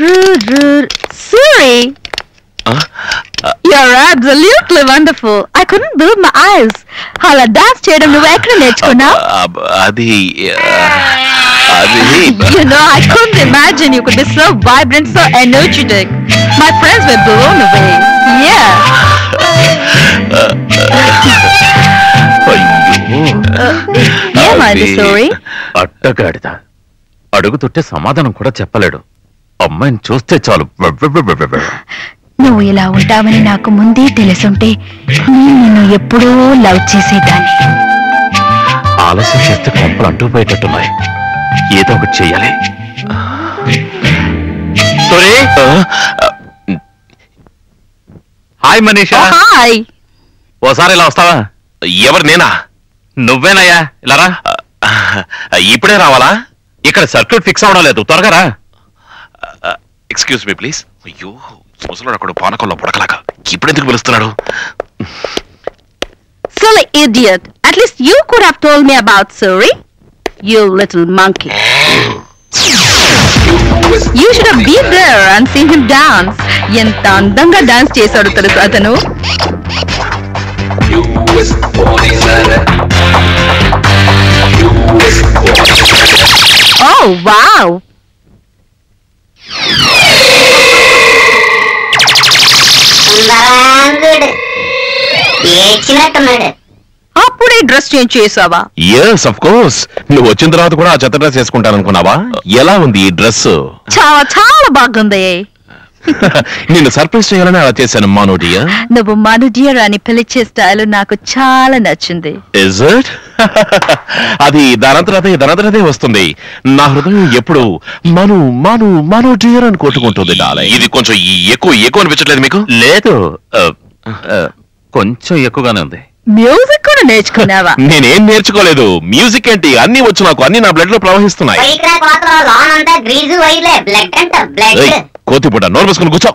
Suri, you're absolutely wonderful. I couldn't believe my eyes. అలా dance చేయడం నువ్వు ఎక్కడ నేర్చుకున్నావు? You know, I couldn't imagine you could be so vibrant, so energetic. My friends were blown away. Yeah. ఏమైంది సూరి? అట్టగాడిద అడుగుతుంటే సమాధానం కూడా చెప్పలేడు. అమ్మాయిని చూస్తే చాలు. నువ్వు ఇలా ఉంటావని నాకు ముందే తెలుసుంటే నేను నిన్ను ఎప్పుడూ లవ్ చేసేదాన్ని. ఆలస్యం చేస్తే కొంపలు అంటుపోయేటట్టున్నాయి. ఏదో ఒకటి చెయ్యాలి. సూరి, హాయ్ మనీషా. హాయ్. ఓసారి ఇలా వస్తావా? ఎవరు? నేనా? నువ్వేనయ్యా. ఇలా రా. ఇప్పుడే రావాలా? ఇక్కడ సర్క్యూట్ ఫిక్స్ అవడం లేదు. త్వరగా రా. Excuse me please. అయ్యో, ముసలాడు అక్కడ పానకంలో పుడకలాగా ఇప్పుడు ఎందుకు పిలుస్తున్నాడు? Silly idiot. At least you could have told me about Suri. You little monkey. You should have been there and seen him dance. ఎంత అందంగా డాన్స్ చేశాడు తెలుసు అతను. Oh wow. అప్పుడే డ్రెస్ చేంజ్ చేసావా? yes of course. నువ్వు వచ్చిన తర్వాత కూడా ఆ చెత్త డ్రెస్ వేసుకుంటాను అనుకున్నావా? ఎలా ఉంది ఈ డ్రెస్? చాలా చాలా బాగుంది. నిన్ను సర్ప్రైజ్ చేయాలని అలా చేశాను మను డియర్. నువ్వు మను డియర్ అని పిలిచే స్టైల్ నాకు చాలా నచ్చింది. Is it? అది దానంతరదే వస్తుంది. నా హృదయం ఎప్పుడు మను మను మను డియర్ అని కొట్టుకుంటుంది. ఇది కొంచెం ఎక్కువ అనిపించట్లేదు మీకు? లేదు, కొంచెం ఎక్కువగానే ఉంది. మ్యూజిక్ కూడా నేర్చుకున్నావా? నేనేం నేర్చుకోలేదు. మ్యూజిక్ ఏంటి, అన్ని వచ్చు నాకు. అన్ని నా బ్లడ్ లో ప్రవహిస్తున్నాయి. కోతిపుట నోరు మూసుకుని కూర్చో.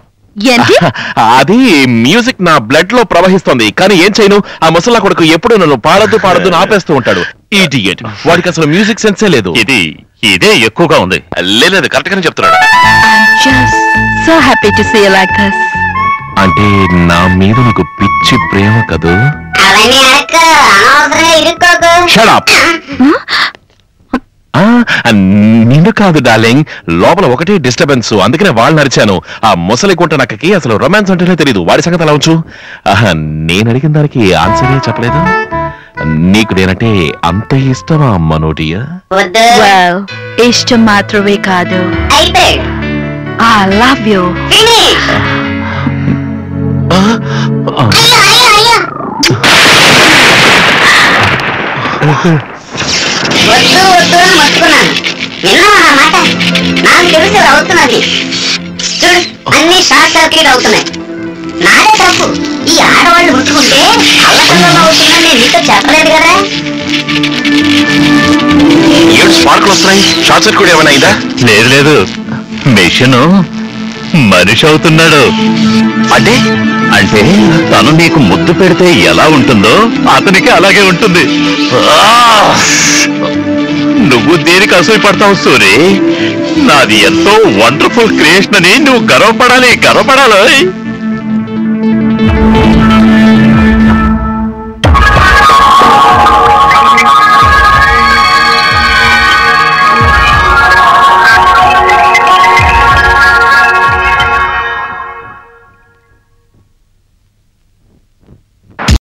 అది మ్యూజిక్ నా బ్లడ్ లో ప్రవహిస్తుంది. కానీ ఏం చేయను, ఆ ముసలా కొడుకు ఎప్పుడు నన్ను పాడద్దు ఆపేస్తూ ఉంటాడు. ఇడియట్. వాడికి అసలు మ్యూజిక్ సెన్సే లేదు. ఇదే ఎక్కువగా ఉంది. లేదు, కరెక్ట్ గానే చెప్తున్నాడు. అంటే నా మీద నీకు పిచ్చి ప్రేమ కదూ? నిన్ను కాదు డార్లింగ్, లోపల ఒకటే డిస్టర్బెన్స్. అందుకనే వాళ్ళు నరిచాను. ఆ ముసలి కుంట నక్కకి అసలు రొమాన్స్ అంటేనే తెలియదు. వాడి సంగతి అలా ఉంచు. నేను అడిగిన దానికి ఆన్సరే చెప్పలేదు. నీకు నేనంటే అంత ఇష్టమా మను డియర్? ఇష్టం మాత్రమే కాదు, I love you. వద్దు వద్దు అని మొత్తుకున్నాను. విన్నావా నా మాట? నాకు తెలిసి అవుతున్నది. చూడు, అన్ని షార్ట్ సర్క్యూట్ అవుతున్నాయి. నాదే తప్పు. ఈ ఆడవాళ్ళు ముట్టుకుంటే అల్లకల్లలో అవుతుందని నేను నీతో చెప్పలేదు కదా. స్పార్క్లు వస్తున్నాయి. షార్ట్ సర్క్యూట్ ఏమైనా అయిందా? లేదు, మెషిన్ మనిషి అవుతున్నాడు. అంటే తను నీకు ముద్దు పెడితే ఎలా ఉంటుందో అతనికి అలాగే ఉంటుంది. నువ్వు దేనికి అసూయపడతావు సూరి? నాది ఎంతో వండర్ఫుల్ క్రియేషన్ అని నువ్వు గర్వపడాలి.